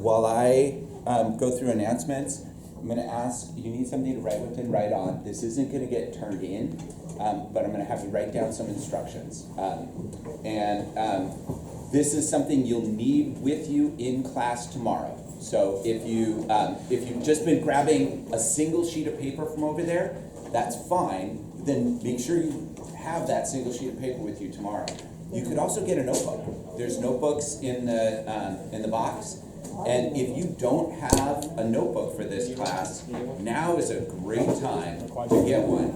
While I go through announcements, I'm going to ask, you need something to write with and write on. This isn't going to get turned in, but I'm going to have you write down some instructions. This is something you'll need with you in class tomorrow. So if you've just been grabbing a single sheet of paper from over there, that's fine. Then make sure you have that single sheet of paper with you tomorrow. You could also get a notebook. There's notebooks in the box. And if you don't have a notebook for this class, now is a great time to get one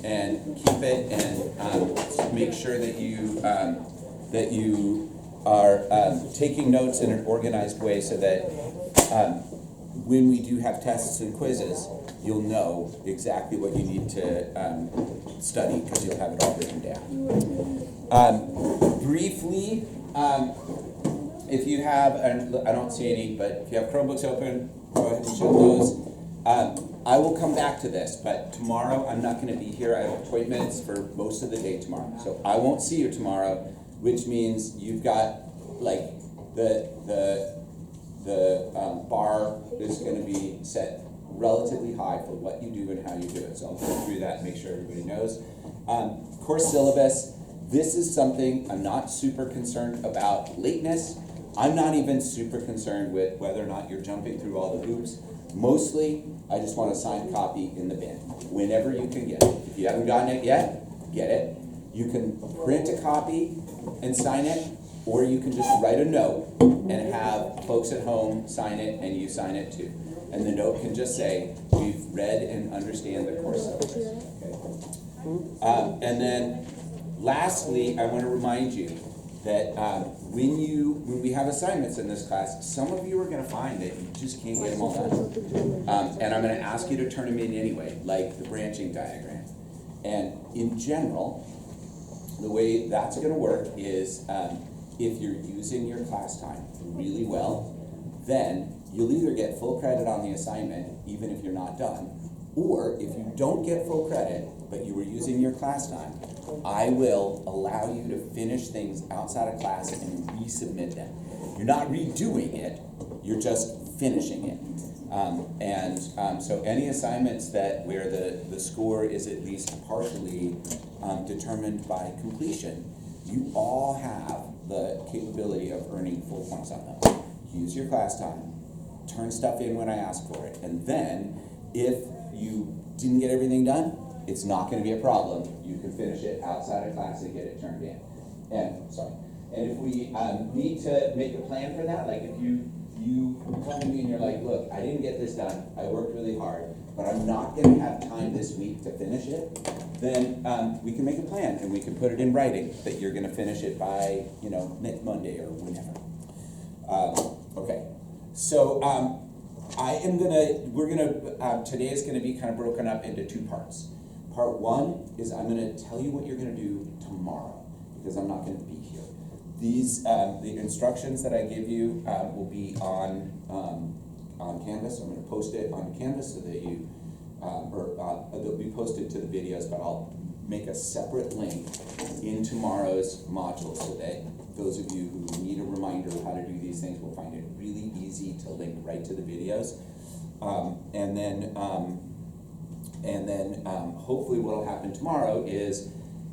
and keep it and make sure that you are taking notes in an organized way so that when we do have tests and quizzes, you'll know exactly what you need to study because you'll have it all written down. Briefly, if you have, and I don't see any, but if you have Chromebooks open, go ahead and show those. I will come back to this, but tomorrow I'm not going to be here. I have appointments for most of the day tomorrow. So I won't see you tomorrow, which means you've got, like, the bar is going to be set relatively high for what you do and how you do it. So I'll go through that and make sure everybody knows. Course syllabus. This is something I'm not super concerned about lateness. I'm not even super concerned with whether or not you're jumping through all the hoops. Mostly, I just want a signed copy in the bin, whenever you can get it. If you haven't gotten it yet, get it. You can print a copy and sign it, or you can just write a note and have folks at home sign it and you sign it too. And the note can just say, we've read and understand the course syllabus. Okay. And then lastly, I want to remind you that when we have assignments in this class, some of you are going to find that you just can't get them all done. And I'm going to ask you to turn them in anyway, like the branching diagram. And in general, the way that's going to work is if you're using your class time really well, then you'll either get full credit on the assignment, even if you're not done, or if you don't get full credit, but you were using your class time, I will allow you to finish things outside of class and resubmit them. You're not redoing it, you're just finishing it. So any assignments where the score is at least partially determined by completion, you all have the capability of earning full points on them. Use your class time, turn stuff in when I ask for it, and then if you didn't get everything done, it's not going to be a problem. You can finish it outside of class and get it turned in. And if we need to make a plan for that, like if you come to me and you're like, look, I didn't get this done, I worked really hard, but I'm not going to have time this week to finish it, then we can make a plan and we can put it in writing that you're going to finish it by next Monday or whenever. Okay, so today is going to be kind of broken up into two parts. Part one is I'm going to tell you what you're going to do tomorrow because I'm not going to be here. The instructions that I give you will be on Canvas. I'm going to post it on Canvas so that they'll be posted to the videos, but I'll make a separate link in tomorrow's module so that those of you who need a reminder of how to do these things will find it really easy to link right to the videos. And then hopefully what will happen tomorrow is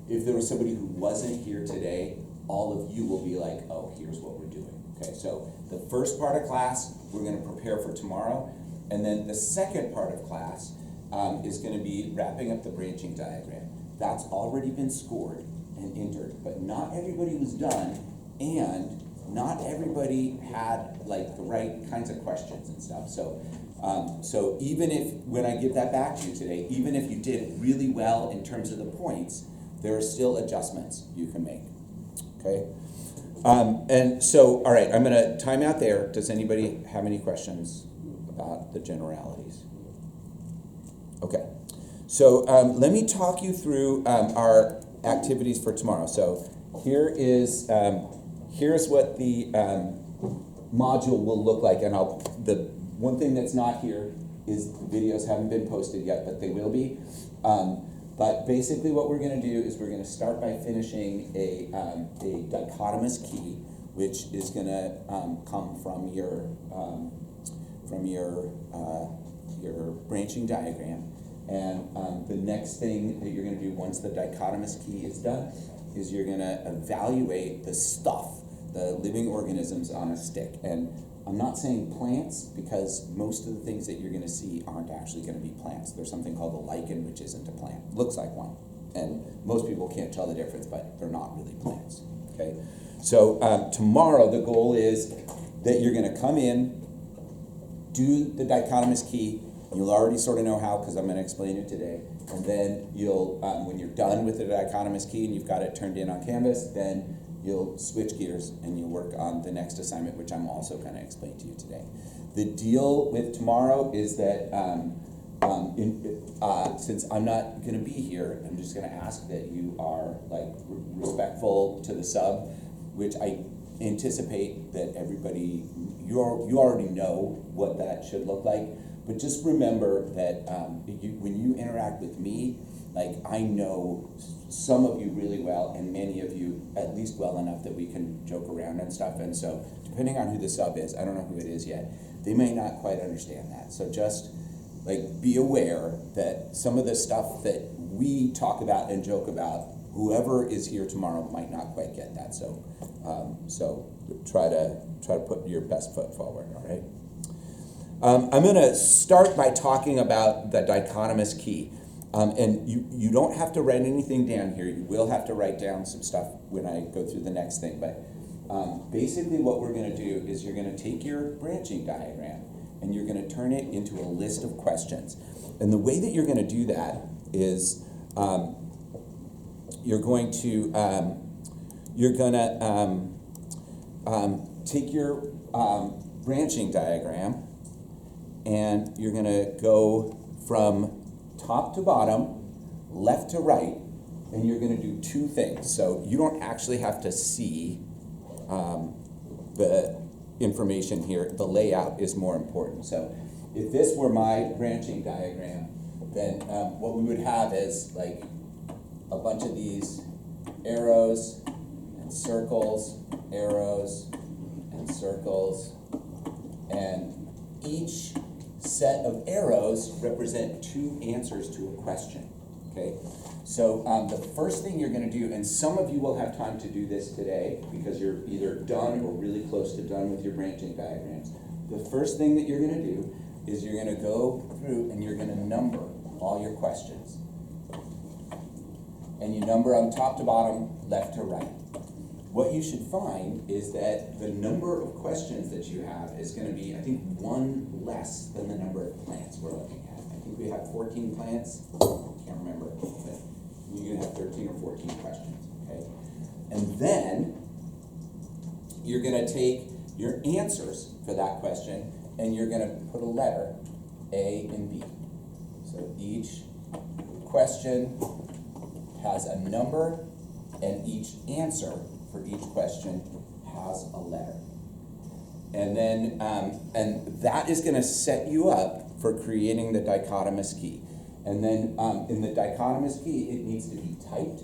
if there was somebody who wasn't here today, all of you will be like, oh, here's what we're doing. Okay, so the first part of class, we're going to prepare for tomorrow. And then the second part of class is going to be wrapping up the branching diagram. That's already been scored and entered, but not everybody was done, and not everybody had like the right kinds of questions and stuff. So even if, when I give that back to you today, even if you did really well in terms of the points, there are still adjustments you can make, okay? And so, all right, I'm gonna time out there. Does anybody have any questions about the generalities? Okay, so let me talk you through our activities for tomorrow. So here's what the module will look like, and the one thing that's not here is the videos haven't been posted yet, but they will be. But basically what we're going to do is we're going to start by finishing a dichotomous key, which is gonna come from your branching diagram. And the next thing that you're gonna do once the dichotomous key is done is you're gonna evaluate the stuff, the living organisms on a stick. And I'm not saying plants because most of the things that you're gonna see aren't actually gonna be plants. There's something called a lichen, which isn't a plant. Looks like one. And most people can't tell the difference, but they're not really plants, okay? So tomorrow the goal is that you're gonna come in, do the dichotomous key. You'll already sort of know how because I'm gonna explain it today. And then you'll, when you're done with the dichotomous key and you've got it turned in on Canvas, then you'll switch gears and you'll work on the next assignment, which I'm also gonna explain to you today. The deal with tomorrow is that since I'm not gonna be here, I'm just gonna ask that you are like respectful to the sub, which I anticipate that everybody, you already know what that should look like, but just remember that when you interact with me, like I know some of you really well and many of you at least well enough that we can joke around and stuff, and so depending on who the sub is, I don't know who it is yet, they may not quite understand that. So just like be aware that some of the stuff that we talk about and joke about, whoever is here tomorrow might not quite get that. So so try to put your best foot forward, all right? I'm gonna start by talking about the dichotomous key. And you don't have to write anything down here. You will have to write down some stuff when I go through the next thing. But basically what we're gonna do is you're gonna take your branching diagram and you're gonna turn it into a list of questions. And the way that you're gonna do that is you're going to take your branching diagram and you're gonna go from top to bottom, left to right, and you're gonna do two things. So you don't actually have to see the information here. The layout is more important. So if this were my branching diagram, then what we would have is like a bunch of these arrows and circles, arrows and circles, and each set of arrows represent two answers to a question, okay? So the first thing you're gonna do, and some of you will have time to do this today because you're either done or really close to done with your branching diagrams. The first thing that you're gonna do is you're gonna go through and you're gonna number all your questions. And you number them top to bottom, left to right. What you should find is that the number of questions that you have is going to be, I think, one less than the number of plants we're looking at. I think we have 14 plants. Can't remember, but you're going to have 13 or 14 questions, okay? And then you're going to take your answers for that question and you're going to put a letter, A and B. So each question has a number and each answer for each question has a letter. And then, and that is gonna set you up for creating the dichotomous key. And then in the dichotomous key, it needs to be typed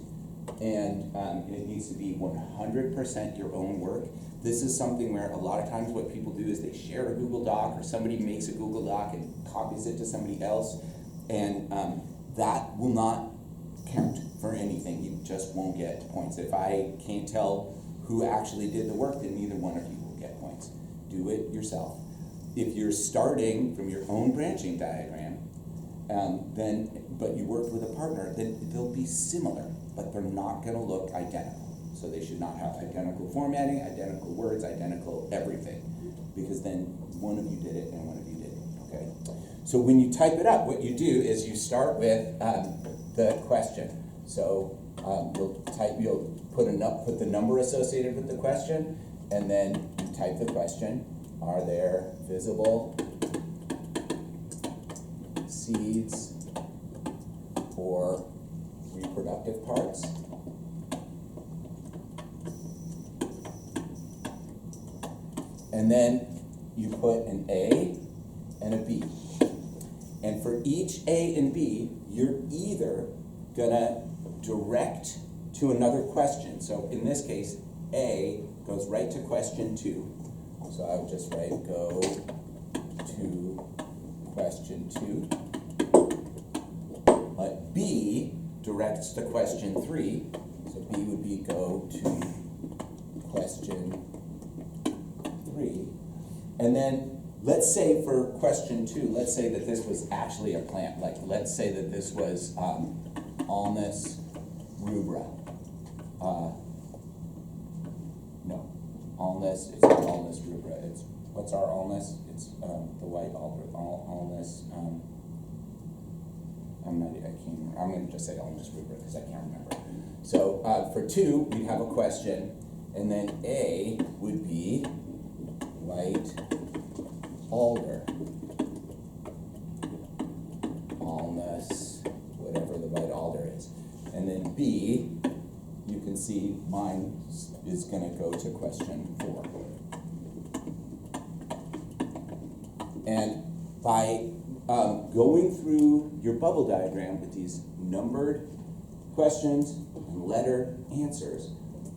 and it needs to be 100% your own work. This is something where a lot of times what people do is they share a Google Doc or somebody makes a Google Doc and copies it to somebody else, and that will not count for anything. You just won't get points. If I can't tell who actually did the work, then neither one of you will get points. Do it yourself. If you're starting from your own branching diagram, but you worked with a partner, then they'll be similar, but they're not gonna look identical. So they should not have identical formatting, identical words, identical everything, because then one of you did it and one of you didn't, okay? So when you type it up, what you do is you start with the question. So you'll put the number associated with the question, and then you type the question. Are there visible seeds or reproductive parts? And then you put an A and a B. And for each A and B, you're either gonna direct to another question. So in this case, A goes right to question 2. So I would just write go to question 2. But B directs to question 3. So B would be go to question 3. And then let's say for question 2, let's say that this was actually a plant. Like let's say that this was Ulmus rubra. No, Ulmus, it's not Ulmus rubra. It's, what's our Ulmus? It's the white alder, Ulmus. I'm going to just say Ulmus rubra because I can't remember. So for 2, we'd have a question, and then A would be white alder. Ulmus, whatever the white alder is. And then B, you can see mine is going to go to question 4. And by going through your bubble diagram with these numbered questions and letter answers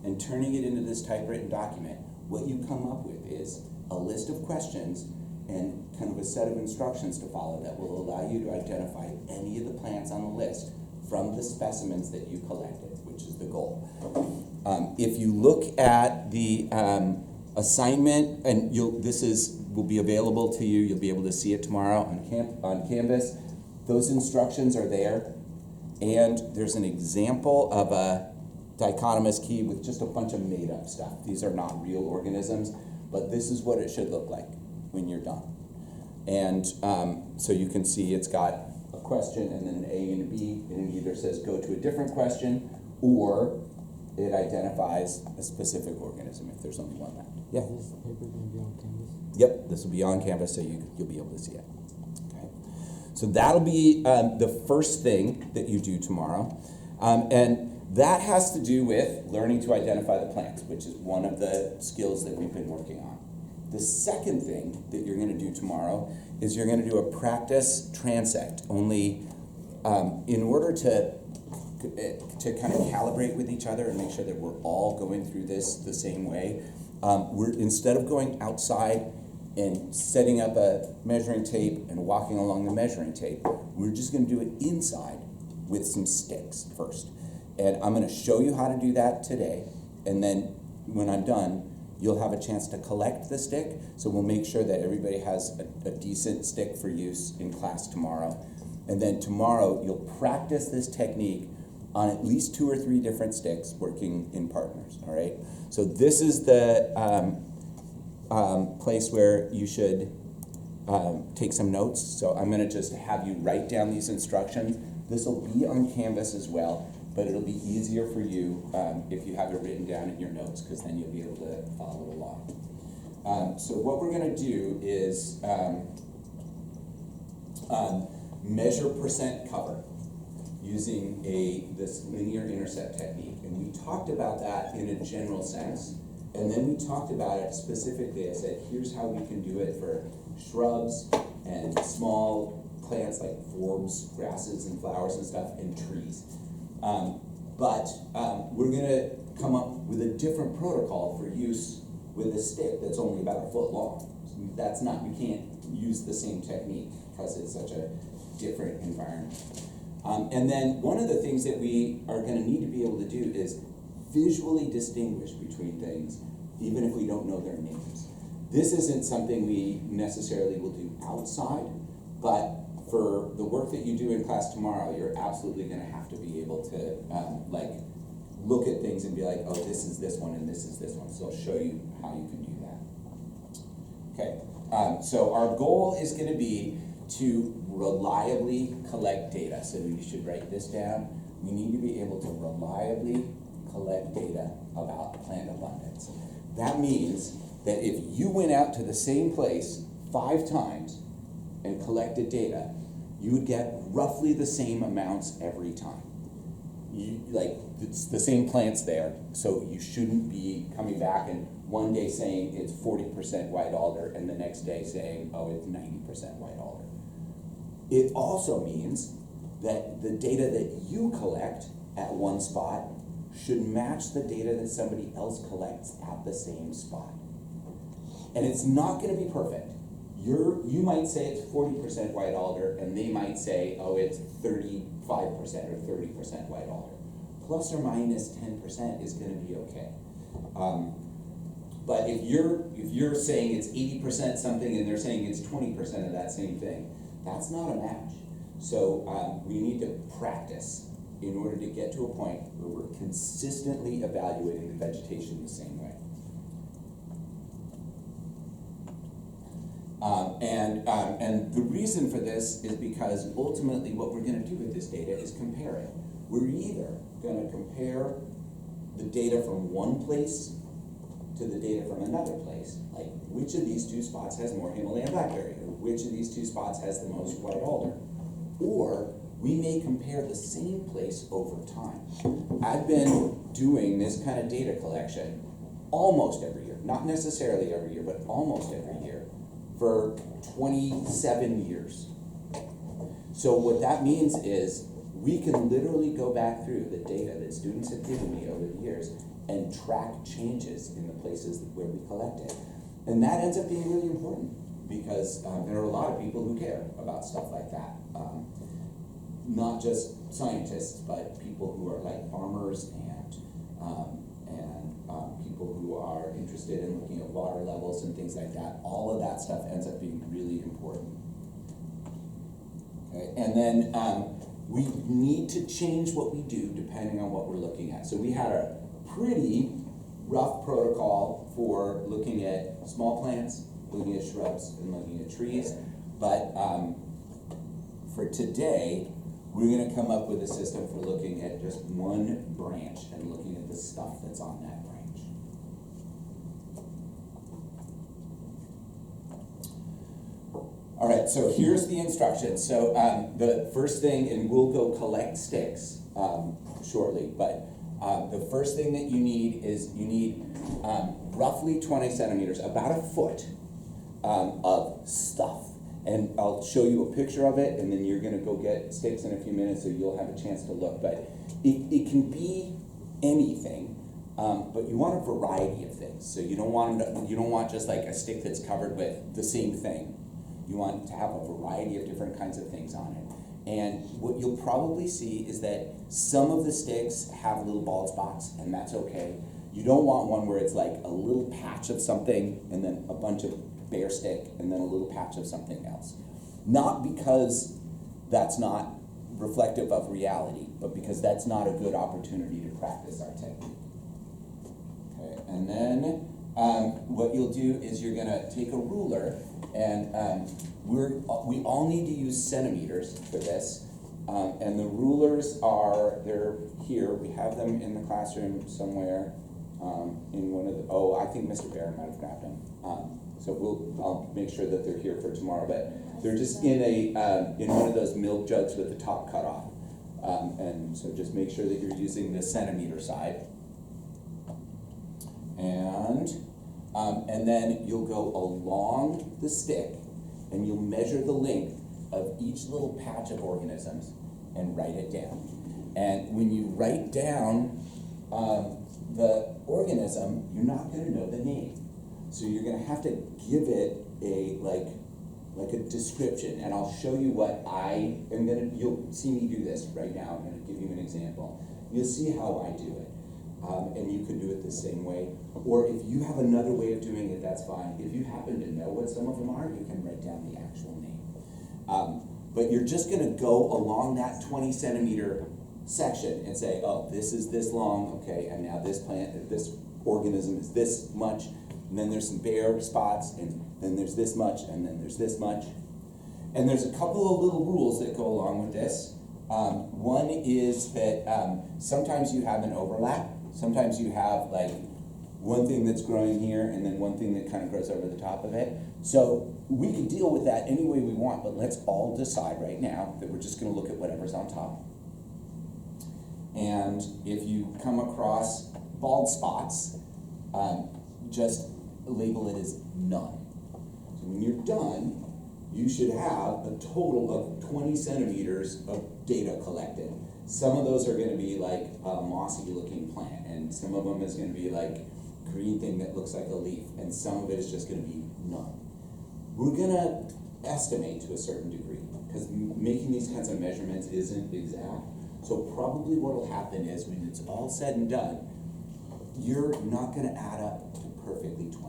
and turning it into this typewritten document, what you come up with is a list of questions and kind of a set of instructions to follow that will allow you to identify any of the plants on the list from the specimens that you collected, which is the goal. If you look at the assignment, and will be available to you, you'll be able to see it tomorrow on Canvas. Those instructions are there, and there's an example of a dichotomous key with just a bunch of made-up stuff. These are not real organisms, but this is what it should look like when you're done. And so you can see it's got a question and then an A and a B, and it either says go to a different question or it identifies a specific organism if there's only one left. Yeah? Is this paper going to be on Canvas? Yep, this will be on Canvas, so you'll be able to see it. Okay. So that'll be the first thing that you do tomorrow. And that has to do with learning to identify the plants, which is one of the skills that we've been working on. The second thing that you're going to do tomorrow is you're going to do a practice transect, only in order to kind of calibrate with each other and make sure that we're all going through this the same way. We're, instead of going outside and setting up a measuring tape and walking along the measuring tape, we're just going to do it inside with some sticks first. And I'm going to show you how to do that today, and then when I'm done, you'll have a chance to collect the stick, so we'll make sure that everybody has a decent stick for use in class tomorrow. And then tomorrow, you'll practice this technique on at least 2 or 3 different sticks working in partners, all right? So this is the place where you should take some notes. So I'm gonna just have you write down these instructions. This will be on Canvas as well, but it'll be easier for you if you have it written down in your notes, because then you'll be able to follow along. So what we're gonna do is measure percent cover using this linear intercept technique. And we talked about that in a general sense, and then we talked about it specifically. I said, here's how we can do it for shrubs and small plants like forbs, grasses and flowers and stuff, and trees. But we're gonna come up with a different protocol for use with a stick that's only about 1 foot long. So we can't use the same technique because it's such a different environment. And then one of the things that we are going to need to be able to do is visually distinguish between things, even if we don't know their names. This isn't something we necessarily will do outside, but for the work that you do in class tomorrow, you're absolutely going to have to be able to look at things and be like, oh, this is this one and this is this one. So I'll show you how you can do that. Okay, so our goal is going to be to reliably collect data. So you should write this down. We need to be able to reliably collect data about plant abundance. That means that if you went out to the same place 5 times and collected data, you would get roughly the same amounts every time. It's the same plants there, so you shouldn't be coming back and one day saying it's 40% white alder and the next day saying, oh, it's 90% white alder. It also means that the data that you collect at one spot should match the data that somebody else collects at the same spot. And it's not gonna be perfect. You might say it's 40% white alder, and they might say, oh, it's 35% or 30% white alder. Plus or minus 10% is gonna be okay. But if you're saying it's 80% something and they're saying it's 20% of that same thing, that's not a match. So we need to practice in order to get to a point where we're consistently evaluating the vegetation the same way. And the reason for this is because ultimately what we're going to do with this data is compare it. We're either going to compare the data from one place to the data from another place, like which of these two spots has more Himalayan blackberry, or which of these two spots has the most white alder, or we may compare the same place over time. I've been doing this kind of data collection almost every year, not necessarily every year, but almost every year for 27 years. So what that means is we can literally go back through the data that students have given me over the years and track changes in the places where we collect it. And that ends up being really important because there are a lot of people who care about stuff like that. Not just scientists, but people who are like farmers and people who are interested in looking at water levels and things like that. All of that stuff ends up being really important. Okay, and then we need to change what we do depending on what we're looking at. So we had a pretty rough protocol for looking at small plants, looking at shrubs, and looking at trees. But for today, we're going to come up with a system for looking at just one branch and looking at the stuff that's on that branch. All right, so here's the instructions. So the first thing, and we'll go collect sticks shortly, but the first thing that you need is you need roughly 20 centimeters, about a foot of stuff. And I'll show you a picture of it, and then you're going to go get sticks in a few minutes, so you'll have a chance to look. But it can be anything, but you want a variety of things. So you don't want just like a stick that's covered with the same thing. You want to have a variety of different kinds of things on it. And what you'll probably see is that some of the sticks have little bald spots, and that's okay. You don't want one where it's like a little patch of something and then a bunch of bare stick and then a little patch of something else. Not because that's not reflective of reality, but because that's not a good opportunity to practice our technique. Okay, and then what you'll do is you're gonna take a ruler, and we all need to use centimeters for this, and the rulers they're here. We have them in the classroom somewhere in one of the, I think Mr. Barron might have grabbed them. So I'll make sure that they're here for tomorrow, but they're just in one of those milk jugs with the top cut off. And so just make sure that you're using the centimeter side. And then you'll go along the stick and you'll measure the length of each little patch of organisms and write it down. And when you write down the organism, you're not going to know the name. So you're going to have to give it a like a description, and I'll show you what you'll see me do this right now. I'm going to give you an example. You'll see how I do it. And you could do it the same way. Or if you have another way of doing it, that's fine. If you happen to know what some of them are, you can write down the actual name. But you're just going to go along that 20 centimeter section and say, oh, this is this long, okay, and now this organism is this much, and then there's some bare spots, and then there's this much, and then there's this much. And there's a couple of little rules that go along with this. One is that sometimes you have an overlap. Sometimes you have like one thing that's growing here and then one thing that kind of grows over the top of it. So we can deal with that any way we want, but let's all decide right now that we're just going to look at whatever's on top. And if you come across bald spots, just label it as none. So when you're done, you should have a total of 20 centimeters of data collected. Some of those are gonna be like a mossy looking plant, and some of them is gonna be like green thing that looks like a leaf, and some of it is just gonna be none. We're gonna estimate to a certain degree, because making these kinds of measurements isn't exact. So probably what'll happen is when it's all said and done, you're not gonna add up to perfectly 20.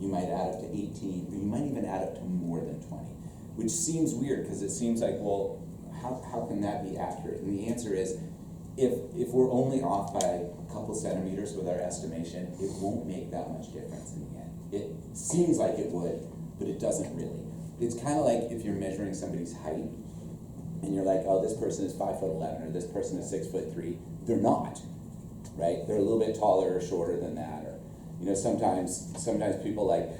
You might add up to 18, or you might even add up to more than 20, which seems weird, because it seems like, well, how can that be accurate? And the answer is, if we're only off by a couple centimeters with our estimation, it won't make that much difference in the end. It seems like it would, but it doesn't really. It's kind of like if you're measuring somebody's height, and you're like, oh, this person is 5'11", or this person is 6'3". They're not, right? They're a little bit taller or shorter than that, or sometimes people like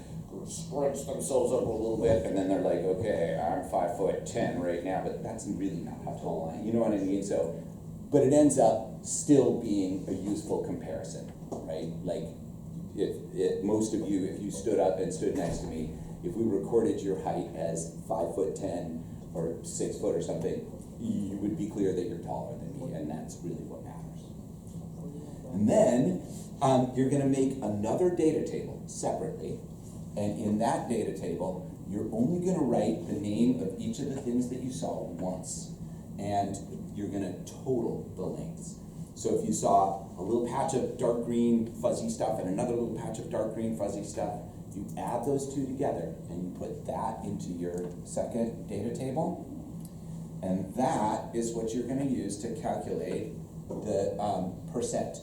stretch themselves up a little bit, and then they're like, okay, I'm 5'10" right now, but that's really not how tall I am. You know what I mean? So, but it ends up still being a useful comparison, right? Like, if most of you, if you stood up and stood next to me, if we recorded your height as 5'10" or 6 foot or something, you would be clear that you're taller than me, and that's really what matters. And then you're going to make another data table separately, and in that data table, you're only going to write the name of each of the things that you saw once, and you're going to total the lengths. So if you saw a little patch of dark green fuzzy stuff and another little patch of dark green fuzzy stuff, you add those two together and you put that into your second data table, and that is what you're going to use to calculate the percent.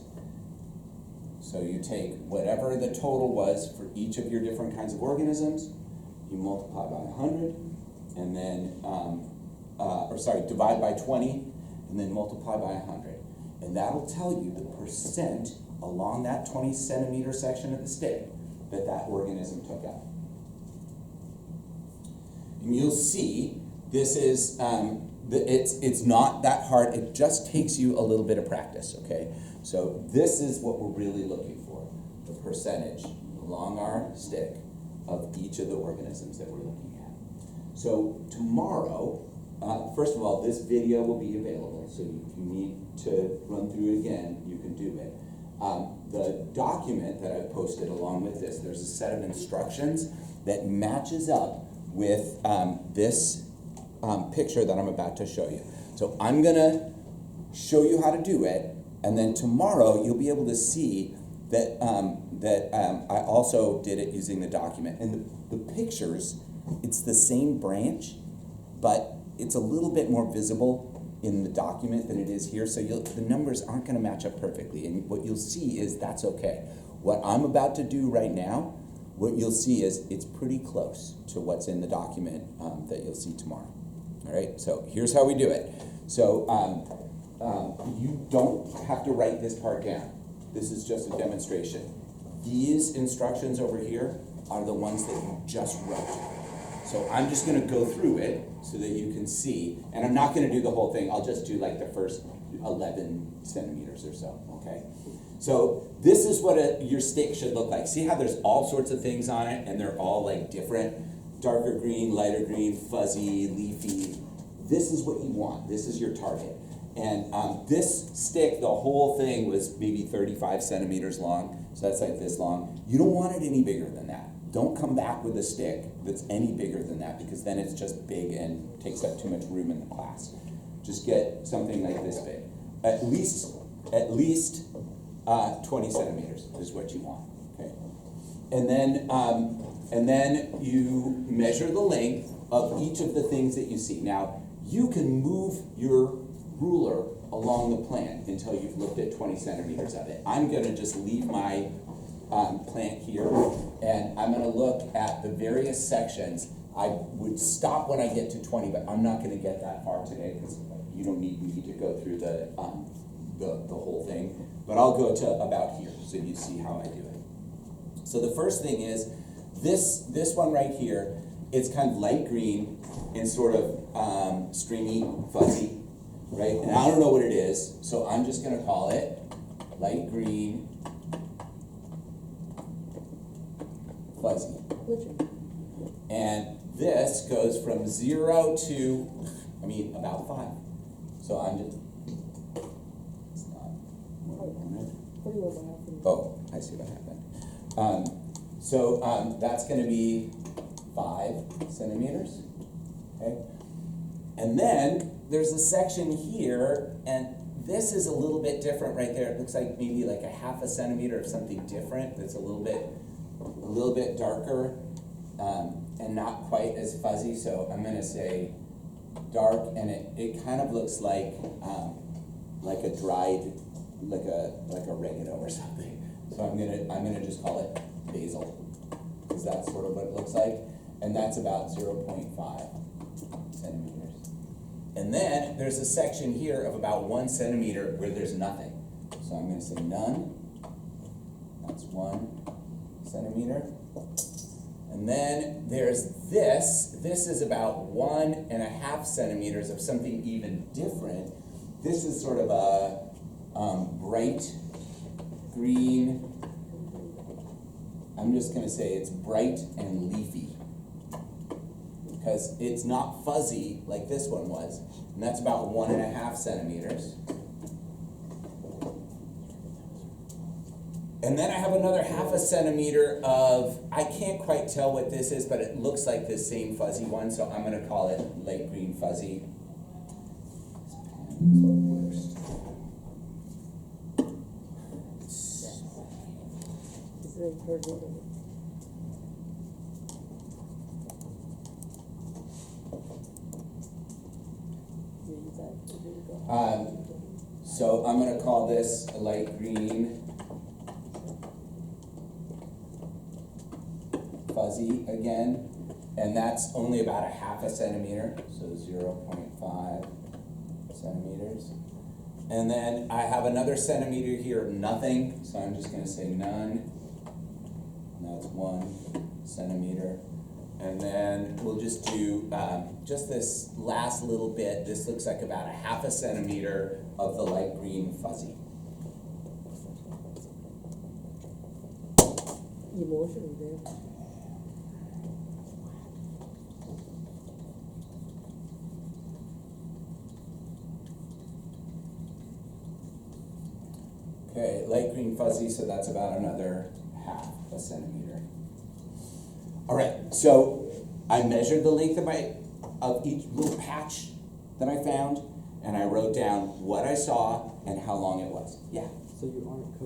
So you take whatever the total was for each of your different kinds of organisms, you multiply by 100, and then, divide by 20, and then multiply by 100. And that'll tell you the percent along that 20 centimeter section of the stick that organism took out. And you'll see this is, it's not that hard, it just takes you a little bit of practice, okay? So this is what we're really looking for, the percentage along our stick of each of the organisms that we're looking at. So tomorrow, first of all, this video will be available, so if you need to run through it again, you can do it. The document that I've posted along with this, there's a set of instructions that matches up with this picture that I'm about to show you. So I'm gonna show you how to do it, and then tomorrow you'll be able to see that, I also did it using the document. And the pictures, it's the same branch, but it's a little bit more visible in the document than it is here, so the numbers aren't going to match up perfectly, and what you'll see is that's okay. What I'm about to do right now, what you'll see is it's pretty close to what's in the document that you'll see tomorrow. All right, so here's how we do it. So you don't have to write this part down. This is just a demonstration. These instructions over here are the ones that you just wrote. So I'm just going to go through it so that you can see, and I'm not going to do the whole thing. I'll just do like the first 11 centimeters or so, okay? So this is what your stick should look like. See how there's all sorts of things on it, and they're all like different, darker green, lighter green, fuzzy, leafy. This is what you want. This is your target. And this stick, the whole thing was maybe 35 centimeters long, so that's like this long. You don't want it any bigger than that. Don't come back with a stick that's any bigger than that, because then it's just big and takes up too much room in the class. Just get something like this big. At least 20 centimeters is what you want, okay? And then you measure the length of each of the things that you see. Now, you can move your ruler along the plant until you've looked at 20 centimeters of it. I'm gonna just leave my plant here, and I'm going to look at the various sections. I would stop when I get to 20, but I'm not going to get that far today because you don't need me to go through the whole thing. But I'll go to about here so you see how I do it. So the first thing is this one right here. It's kind of light green and sort of stringy, fuzzy, right? And I don't know what it is, so I'm just going to call it light green. Fuzzy. And this goes from 0 to, about 5. So I'm just, it's not, oh, I see what happened. So that's going to be 5 centimeters, okay? And then there's a section here, and this is a little bit different right there. It looks like maybe like a half a centimeter of something different that's a little bit darker and not quite as fuzzy. So I'm going to say dark, and it kind of looks like a dried, like a oregano or something. So I'm gonna just call it basil, because that's sort of what it looks like, and that's about 0.5 centimeters. And then there's a section here of about 1 centimeter where there's nothing. So I'm going to say none. That's 1 centimeter. And then there's this. This is about 1.5 centimeters of something even different. This is sort of a bright green. I'm just going to say it's bright and leafy, because it's not fuzzy like this one was, and that's about 1.5 centimeters. And then I have another 0.5 centimeter of, I can't quite tell what this is, but it looks like this same fuzzy one, so I'm going to call it light green fuzzy. So I'm going to call this a light green fuzzy again, and that's only about 0.5 centimeter, so 0.5 centimeters. And then I have another centimeter here of nothing, so I'm just going to say none, and that's 1 centimeter. And then we'll just do just this last little bit. This looks like about 0.5 centimeter of the light green fuzzy. Emotion there. Okay, light green fuzzy, so that's about another 0.5 centimeter. All right, so I measured the length of each little patch that I found, and I wrote down what I saw and how long it was. Yeah? So you aren't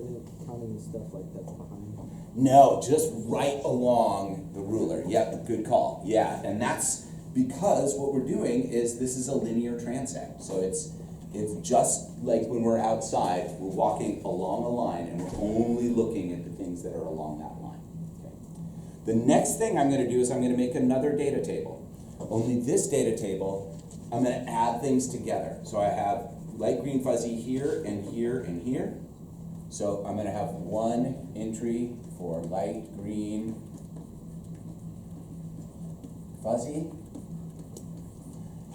counting the stuff like that's behind? No, just right along the ruler. Yep, good call. Yeah, and that's because what we're doing is this is a linear transect. So it's just like when we're outside, we're walking along a line and we're only looking at the things that are along that line. Okay. The next thing I'm going to do is I'm going to make another data table. Only this data table, I'm going to add things together. So I have light green fuzzy here and here and here. So I'm going to have one entry for light green fuzzy.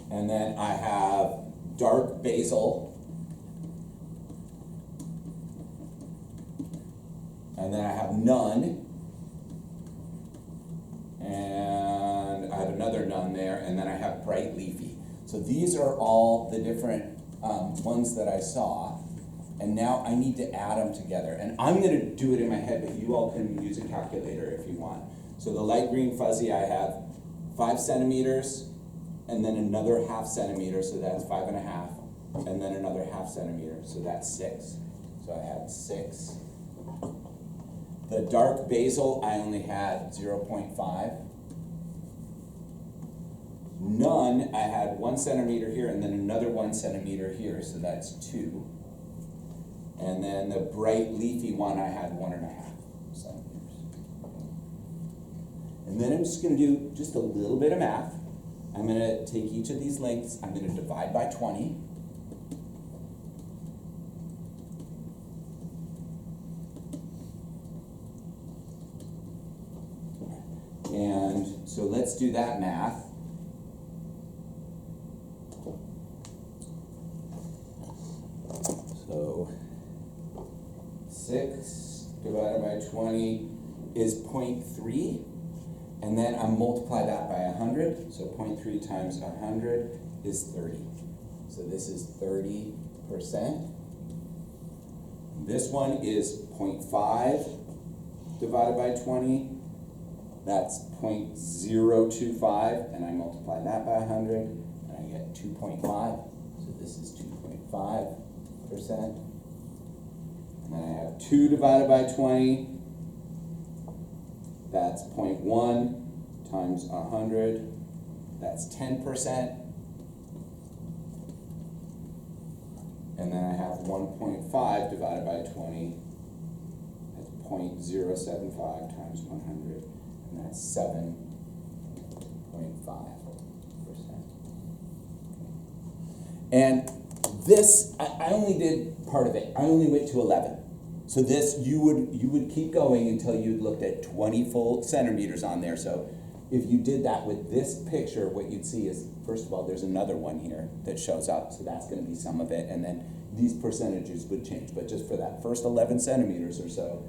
And then I have dark basil. And then I have none. And I have another none there. And then I have bright leafy. So these are all the different ones that I saw. And now I need to add them together. And I'm going to do it in my head, but you all can use a calculator if you want. So the light green fuzzy, I have 5 centimeters, and then another 0.5 centimeter, so that's 5.5, and then another 0.5 centimeter, so that's 6. So I had 6. The dark basil, I only had 0.5. None, I had 1 centimeter here, and then another 1 centimeter here, so that's 2. And then the bright leafy one, I had 1.5 centimeters. And then I'm just going to do just a little bit of math. I'm going to take each of these lengths, I'm going to divide by 20. And so let's do that math. So 6 divided by 20 is 0.3, and then I multiply that by 100, so 0.3 times 100 is 30. So this is 30%. This one is 0.5 divided by 20, that's 0.025, and I multiply that by 100, and I get 2.5, so this is 2.5%. And then I have 2 divided by 20, that's 0.1 times 100, that's 10%. And then I have 1.5 divided by 20, that's 0.075 times 100, and that's 7.5%. And this, I only did part of it. I only went to 11. So this, you would keep going until you looked at 20 full centimeters on there. So if you did that with this picture, what you'd see is, first of all, there's another one here that shows up, so that's gonna be some of it, and then these percentages would change. But just for that first 11 centimeters or so,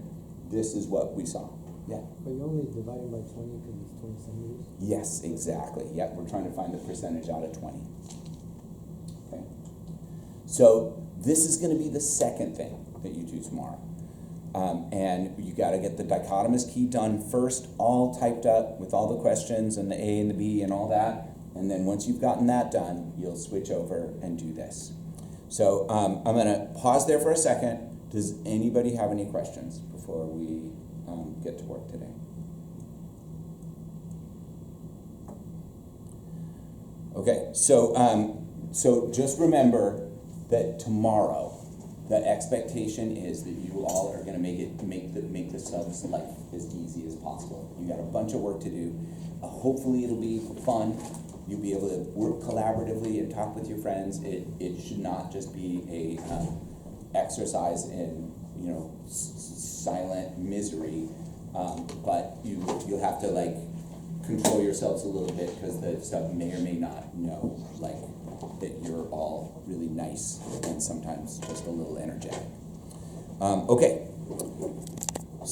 this is what we saw. Yeah? But you're only dividing by 20 because it's 20 centimeters? Yes, exactly. Yep, we're trying to find the percentage out of 20. Okay. So this is gonna be the second thing that you do tomorrow. And you gotta get the dichotomous key done first, all typed up with all the questions and the A and the B and all that. And then once you've gotten that done, you'll switch over and do this. So I'm gonna pause there for a second. Does anybody have any questions before we get to work today? Okay, so just remember that tomorrow, the expectation is that you all are gonna make the subs life as easy as possible. You got a bunch of work to do. Hopefully it'll be fun. You'll be able to work collaboratively and talk with your friends. It should not just be a exercise in silent misery, but you'll have to like control yourselves a little bit because the sub may or may not know like that you're all really nice and sometimes just a little energetic. Okay,